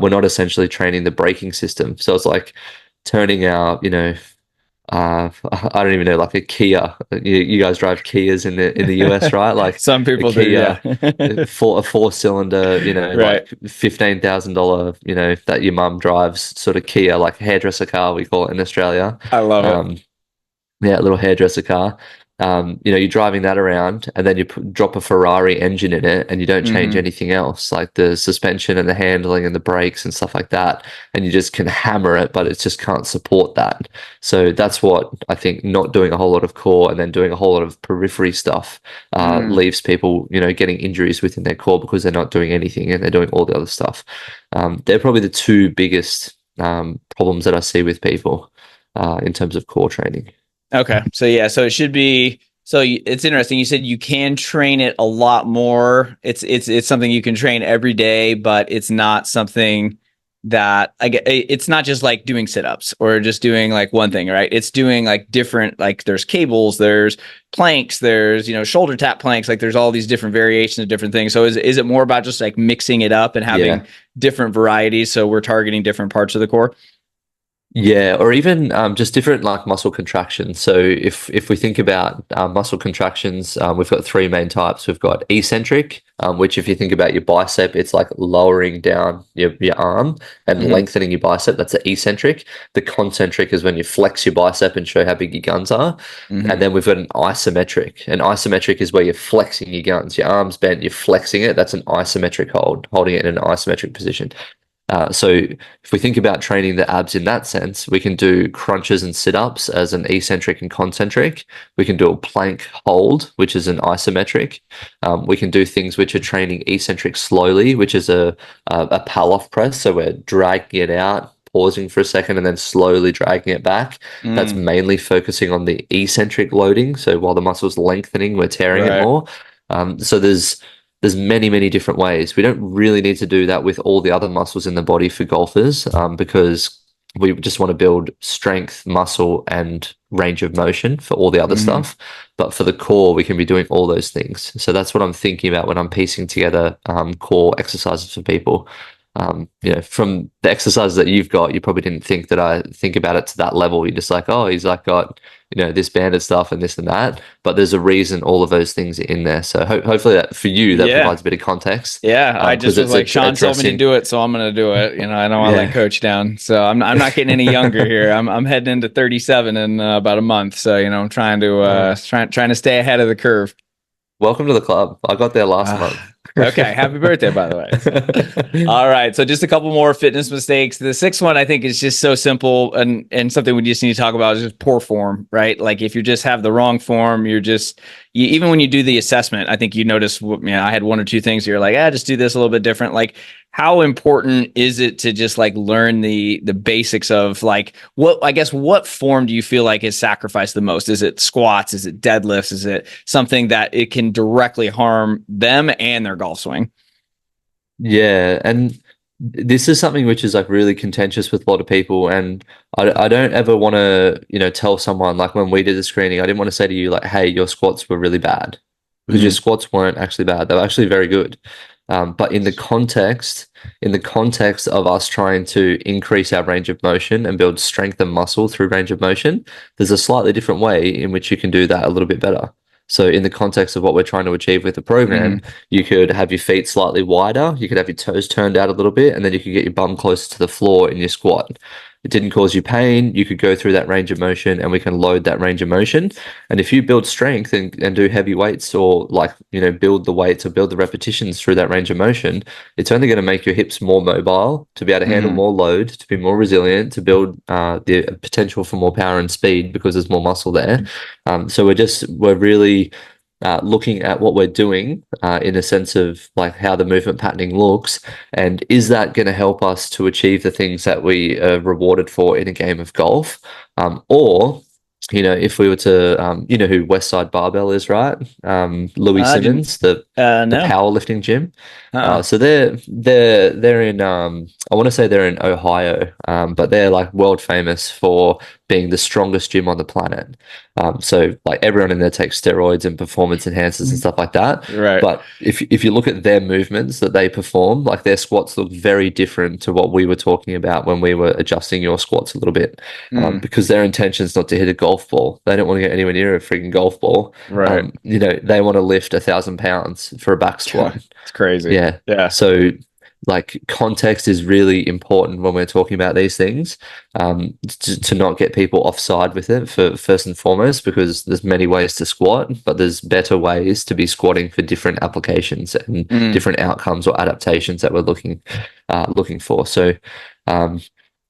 we're not essentially training the braking system. So it's like turning our, I don't even know, like a Kia. You guys drive Kias in the US, right? Like Some a people do, Kia, yeah. a four-cylinder, Right. like $15,000, that your mum drives, sort of Kia, like hairdresser car we call it in Australia. I love it. Um, yeah, a little hairdresser car. You're driving that around, and then you drop a Ferrari engine in it, and you don't change Hmm. anything else, like the suspension and the handling and the brakes and stuff like that. And you just can hammer it, but it just can't support that. So that's what I think not doing a whole lot of core and then doing a whole lot of periphery stuff Mm. leaves people, getting injuries within their core because they're not doing anything and they're doing all the other stuff. They're probably the two biggest problems that I see with people in terms of core training. Okay. So yeah, so it should be it's interesting. You said you can train it a lot more. It's something you can train every day, but it's not something that I get. It's not just like doing sit-ups or just doing like one thing, right? It's doing like different, like there's cables, there's planks, there's shoulder tap planks, like there's all these different variations of different things. So is it more about just like mixing it up and having Yeah. different varieties so we're targeting different parts of the core? Yeah, or even just different like muscle contractions. So if we think about muscle contractions, we've got three main types. We've got eccentric, which if you think about your bicep, it's like lowering down your arm and Hmm. lengthening your bicep. That's the eccentric. The concentric is when you flex your bicep and show how big your guns are. And Hmm. then we've got an isometric. An isometric is where you're flexing your guns. Your arm's bent, you're flexing it. That's an isometric hold, holding it in an isometric position. So if we think about training the abs in that sense, we can do crunches and sit-ups as an eccentric and concentric. We can do a plank hold, which is an isometric. We can do things which are training eccentric slowly, which is a Palloff press. So we're dragging it out, pausing for a second and then slowly dragging it back. That's Mm, mainly focusing on the eccentric loading. So while the muscle's lengthening, we're tearing it right. more. So there's many different ways. We don't really need to do that with all the other muscles in the body for golfers, because we just want to build strength, muscle, and range of motion for all the other Hmm. stuff. But for the core, we can be doing all those things. So that's what I'm thinking about when I'm piecing together core exercises for people. From the exercises that you've got, you probably didn't think that I think about it to that level. You're just like, oh, he's like got, this banded stuff and this and that. But there's a reason all of those things are in there. So hopefully that for you, that Yeah. provides a bit of context, Yeah, I because just was it's like, Sean told me to addressing, do it, so I'm gonna do it. I don't want to let yeah. coach down. So I'm not getting any younger here. I'm heading into 37 in about a month. So I'm trying to Oh, trying to stay ahead of the curve. welcome to the club. I got there last month. Okay, happy birthday, by the way. So. All right, so just a couple more fitness mistakes. The sixth one I think is just so simple and something we just need to talk about is just poor form, right? Like if you just have the wrong form, even when you do the assessment, I think you notice. I had one or two things you're like, just do this a little bit different. Like, how important is it to just like learn the basics of like what form do you feel like is sacrificed the most? Is it squats? Is it deadlifts? Is it something that it can directly harm them and their golf swing? Yeah, and this is something which is like really contentious with a lot of people, and I don't ever want to, tell someone like when we did the screening, I didn't want to say to you like, hey, your squats were really bad, because your Mm-hmm. squats weren't actually bad. They were actually very good. But in the context of us trying to increase our range of motion and build strength and muscle through range of motion, there's a slightly different way in which you can do that a little bit better. So in the context of what we're trying to achieve with the program, Mm-hmm. you could have your feet slightly wider, you could have your toes turned out a little bit, and then you could get your bum closer to the floor in your squat. It didn't cause you pain. You could go through that range of motion, and we can load that range of motion. And if you build strength and do heavy weights, or like, build the weights or build the repetitions through that range of motion, it's only going to make your hips more mobile to be able to handle Mm-hmm. more load, to be more resilient, to build the potential for more power and speed because there's more muscle there. So we're really looking at what we're doing in a sense of like how the movement patterning looks, and is that going to help us to achieve the things that we are rewarded for in a game of golf, or if we were to, who Westside Barbell is, right? Louis Didn't Simmons, the no. powerlifting gym. Uh-uh. So they're in, I want to say they're in Ohio, but they're like world famous for being the strongest gym on the planet. So like everyone in there takes steroids and performance enhancers and stuff like that. Right. But if you look at their movements that they perform, like their squats look very different to what we were talking about when we were adjusting your squats a little bit, Mm, because their intention is not to hit a golf ball. They don't want to get anywhere near a freaking golf ball. right. They want to lift 1,000 pounds for a back squat. It's crazy. Yeah. Yeah. So like context is really important when we're talking about these things, to not get people offside with it for first and foremost, because there's many ways to squat, but there's better ways to be squatting for different applications and Mm, different outcomes or adaptations that we're looking for. So, um,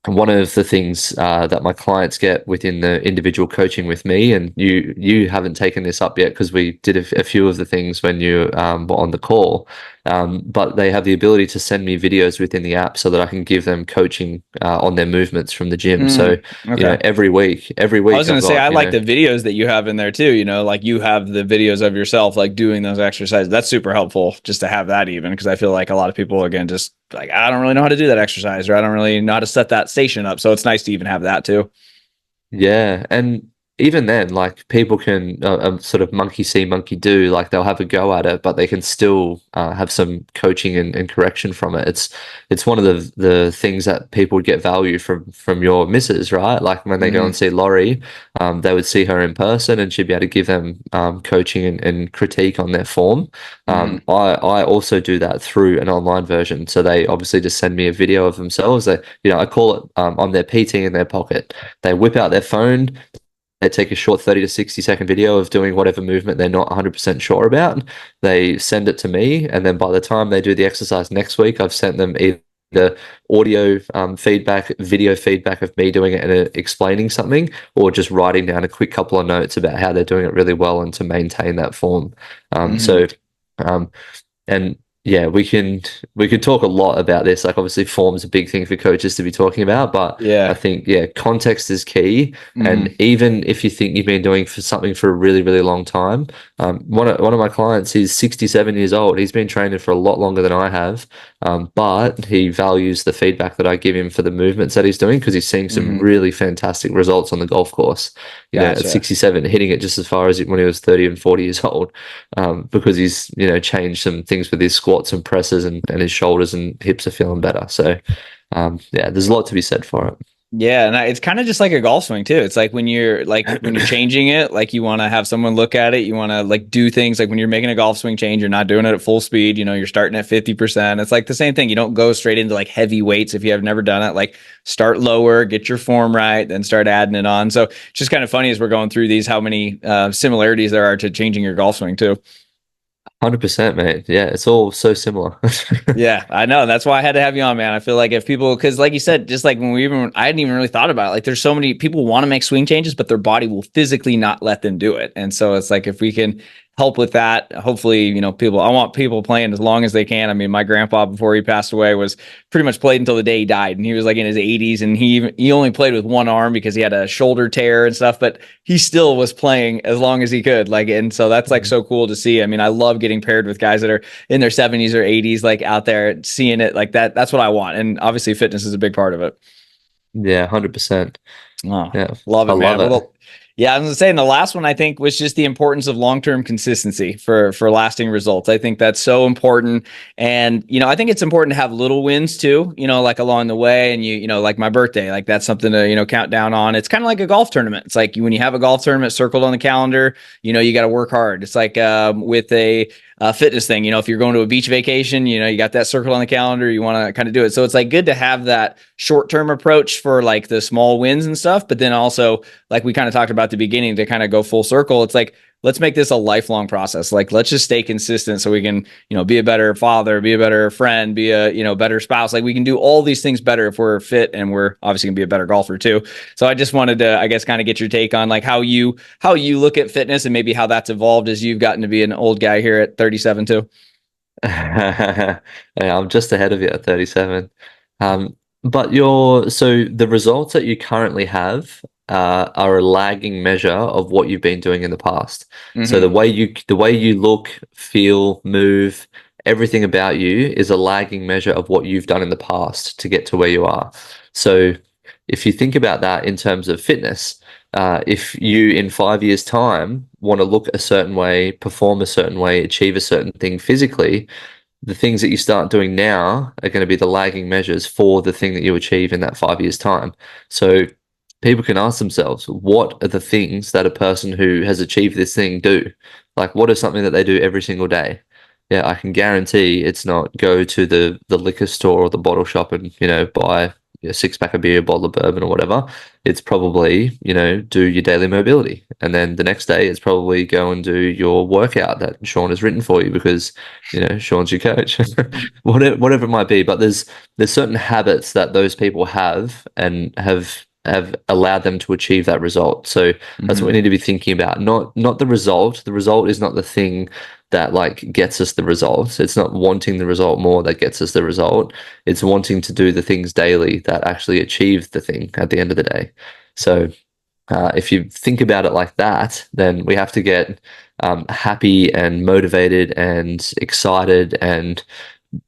one of the things that my clients get within the individual coaching with me, and you haven't taken this up yet because we did a few of the things when you were on the call, but they have the ability to send me videos within the app so that I can give them coaching on their movements from the gym. So okay. every I was week gonna I've say got, I like the videos that you have in there too. Like you have the videos of yourself like doing those exercises. That's super helpful just to have that even because I feel like a lot of people again just like I don't really know how to do that exercise or I don't really know how to set that station up. So it's nice to even have that too. Yeah, and even then, like people can sort of monkey see, monkey do. Like they'll have a go at it, but they can still have some coaching and correction from it. It's one of the things that people would get value from your missus, right? Like when they go and Mm-hmm. see Laurie, they would see her in person, and she'd be able to give them coaching and critique on their form. Mm-hmm. I also do that through an online version. So they obviously just send me a video of themselves. I call it on their PT in their pocket. They whip out their phone, they take a short 30 to 60-second video of doing whatever movement they're not 100% sure about. They send it to me, and then by the time they do the exercise next week, I've sent them either audio feedback, video feedback of me doing it and explaining something, or just writing down a quick couple of notes about how they're doing it really well and to maintain that form. Mm-hmm. So, um, and Yeah, we could talk a lot about this. Like obviously form's a big thing for coaches to be talking about, but I Yeah. think yeah, context is key. And Hmm. even if you think you've been doing for something for a really, really long time, one of my clients, he's 67 years old. He's been training for a lot longer than I have, but he values the feedback that I give him for the movements that he's doing because he's seeing some Hmm. really fantastic results on the golf course. You know, at Gotcha. 67, hitting it just as far as when he was 30 and 40 years old, because he's changed some things with his squats and presses and his shoulders and hips are feeling better. So yeah, there's a lot to be said for it. Yeah, and it's kind of just like a golf swing too. It's like when you're changing it, like you want to have someone look at it. You want to like do things like when you're making a golf swing change, you're not doing it at full speed. You're starting at 50%. It's like the same thing. You don't go straight into like heavy weights if you have never done it. Like start lower, get your form right, then start adding it on. So it's just kind of funny as we're going through these how many similarities there are to changing your golf swing too. 100%, mate. Yeah, it's all so similar. Yeah, I know. That's why I had to have you on, man. I feel like if people, because like you said, just like I hadn't even really thought about it. Like, there's so many people want to make swing changes, but their body will physically not let them do it. And so it's like if we can help with that, hopefully, I want people playing as long as they can. I mean, my grandpa before he passed away was pretty much played until the day he died, and he was like in his 80s, and he only played with one arm because he had a shoulder tear and stuff, but he still was playing as long as he could. Like, and so that's like so cool to see. I mean, I love getting paired with guys that are in their 70s or 80s, like out there seeing it like that. That's what I want. And obviously fitness is a big part of it. Yeah, 100%. Oh, Yeah, love I it, love man. it. Yeah, I was saying the last one I think was just the importance of long-term consistency for lasting results. I think that's so important, and I think it's important to have little wins too. Like along the way, and like my birthday, like that's something to count down on. It's kind of like a golf tournament. It's like when you have a golf tournament circled on the calendar, you got to work hard. It's like with a fitness thing. If you're going to a beach vacation, you got that circle on the calendar. You want to kind of do it. So it's like good to have that short-term approach for like the small wins and stuff, but then also like we kind of talked about at the beginning to kind of go full circle. It's like let's make this a lifelong process. Like let's just stay consistent so we can be a better father, be a better friend, be a better spouse. Like we can do all these things better if we're fit, and we're obviously gonna be a better golfer too. So I just wanted to, I guess, kind of get your take on like how you look at fitness and maybe how that's evolved as you've gotten to be an old guy here at 37 too. Yeah, I'm just ahead of you at 37. But so the results that you currently have are a lagging measure of what you've been doing in the past. So Mm-hmm. the way you look, feel, move, everything about you is a lagging measure of what you've done in the past to get to where you are. So if you think about that in terms of fitness, if you in 5 years' time want to look a certain way, perform a certain way, achieve a certain thing physically, the things that you start doing now are going to be the lagging measures for the thing that you achieve in that 5 years' time. So people can ask themselves, what are the things that a person who has achieved this thing do? Like, what is something that they do every single day? Yeah, I can guarantee it's not go to the liquor store or the bottle shop and, buy a six pack of beer, a bottle of bourbon or whatever. It's probably, do your daily mobility. And then the next day it's probably go and do your workout that Shaun has written for you because Shaun's your coach, whatever it might be. But there's certain habits that those people have and have allowed them to achieve that result. So that's what we Mm-hmm. need to be thinking about. Not the result. The result is not the thing that like gets us the results. It's not wanting the result more that gets us the result. It's wanting to do the things daily that actually achieve the thing at the end of the day. So if you think about it like that, then we have to get happy and motivated and excited and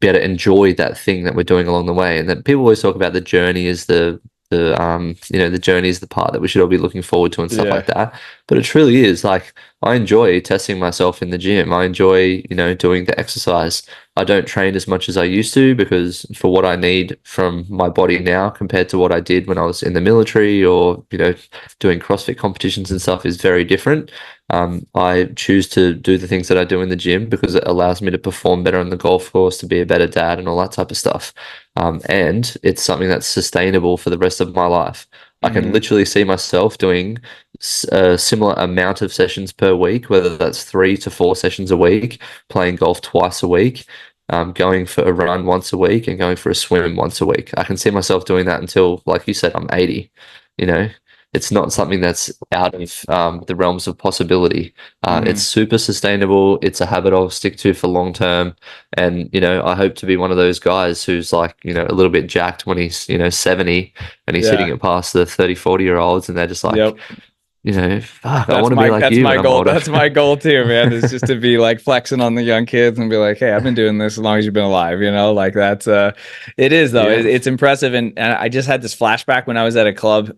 be able to enjoy that thing that we're doing along the way. And then people always talk about the journey as the journey is the part that we should all be looking forward to and stuff Yeah. like that. But it truly is like I enjoy testing myself in the gym. I enjoy, doing the exercise. I don't train as much as I used to because for what I need from my body now compared to what I did when I was in the military or, doing CrossFit competitions and stuff is very different. I choose to do the things that I do in the gym because it allows me to perform better on the golf course, to be a better dad, and all that type of stuff. And it's something that's sustainable for the rest of my life. I can Mm-hmm. literally see myself doing a similar amount of sessions per week, whether that's 3 to 4 sessions a week, playing golf twice a week, going for a run once a week, and going for a swim once a week. I can see myself doing that until, like you said, I'm 80, you know. it's not something that's out of the realms of possibility. It's Mm, super sustainable. It's a habit I'll stick to for long term. And, I hope to be one of those guys who's like, a little bit jacked when he's, 70 and he's hitting yeah. it past the 30, 40 year olds. And they're just like, Yep. fuck, I want to be like That's you my when I'm goal. older. That's my goal too, man. Is just to be like flexing on the young kids and be like, hey, I've been doing this as long as you've been alive, like that's it is though. Yeah. It's impressive. And I just had this flashback when I was at a club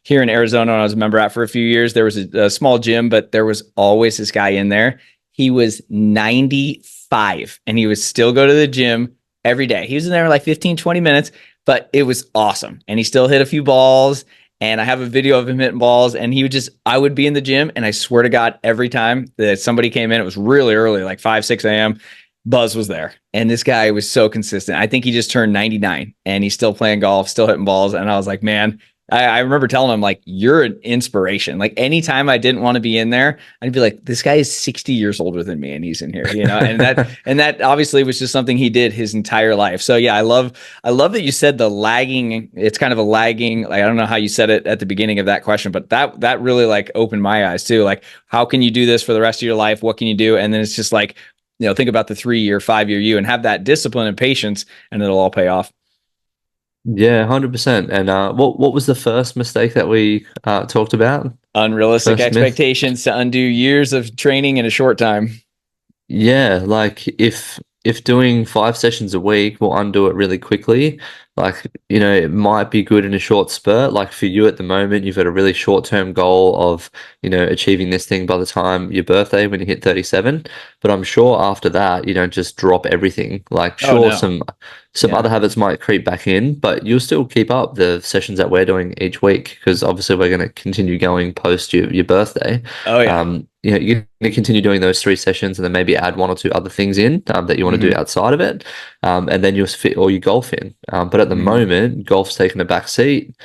here in Arizona when I was a member at for a few years. There was a small gym, but there was always this guy in there. He was 95 and he would still go to the gym every day. He was in there like 15, 20 minutes, but it was awesome. And he still hit a few balls. And I have a video of him hitting balls, and I would be in the gym, and I swear to God, every time that somebody came in, it was really early, like 5, 6 a.m., Buzz was there. And this guy was so consistent. I think he just turned 99, and he's still playing golf, still hitting balls. And I was like, man, I remember telling him, like, you're an inspiration. Like, anytime I didn't want to be in there, I'd be like, this guy is 60 years older than me, and he's in here, and that obviously was just something he did his entire life. So yeah, I love that you said the lagging. It's kind of a lagging. Like I don't know how you said it at the beginning of that question, but that really like opened my eyes too. Like how can you do this for the rest of your life? What can you do? And then it's just like think about the 3-year, 5-year you, and have that discipline and patience, and it'll all pay off. Yeah, 100%. And what was the first mistake that we talked about? Unrealistic First myth? expectations to undo years of training in a short time. Yeah, like if doing 5 sessions a week will undo it really quickly, like, it might be good in a short spurt. Like for you at the moment, you've got a really short-term goal of, achieving this thing by the time your birthday when you hit 37. But I'm sure after that, you don't just drop everything. Like Oh sure, no. some Yeah. other habits might creep back in, but you'll still keep up the sessions that we're doing each week because obviously we're going to continue going post your birthday. Oh yeah. You're going to continue doing those 3 sessions and then maybe add one or two other things in that you want to do Hmm. outside of it. And then you'll fit all your golf in. But at the Hmm. moment, golf's taken a back seat.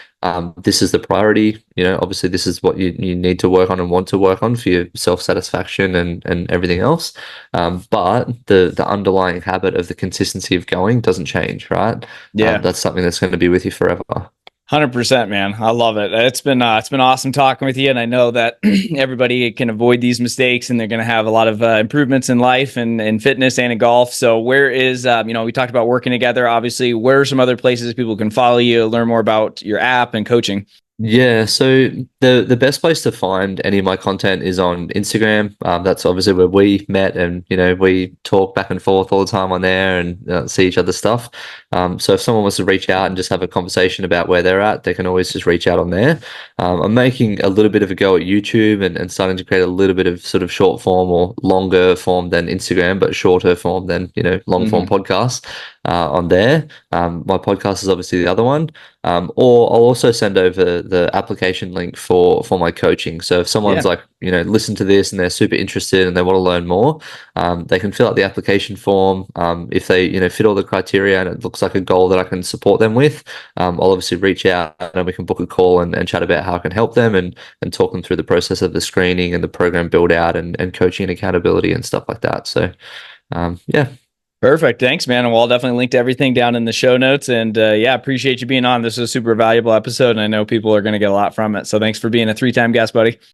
This is the priority. Obviously, this is what you need to work on and want to work on for your self-satisfaction and everything else. But the underlying habit of the consistency of going doesn't change, right? Yeah. That's something that's going to be with you forever. 100%, man. I love it. It's been awesome talking with you, and I know that everybody can avoid these mistakes, and they're going to have a lot of improvements in life and in fitness and in golf. So, where is we talked about working together. Obviously, where are some other places people can follow you, learn more about your app and coaching? Yeah, so the best place to find any of my content is on Instagram. That's obviously where we met, and we talk back and forth all the time on there and see each other's stuff. So if someone wants to reach out and just have a conversation about where they're at, they can always just reach out on there. I'm making a little bit of a go at YouTube and starting to create a little bit of sort of short form or longer form than Instagram, but shorter form than long form Hmm. podcasts on there. My podcast is obviously the other one. Or I'll also send over the application link for my coaching. So if someone's Yeah. like, listen to this and they're super interested and they want to learn more, they can fill out the application form. If they, fit all the criteria and it looks like a goal that I can support them with, I'll obviously reach out and we can book a call and chat about how I can help them and talk them through the process of the screening and the program build out and coaching and accountability and stuff like that. So, yeah. Perfect. Thanks, man. And we'll definitely link to everything down in the show notes. And yeah, appreciate you being on. This is a super valuable episode, and I know people are going to get a lot from it. So thanks for being a 3-time guest, buddy.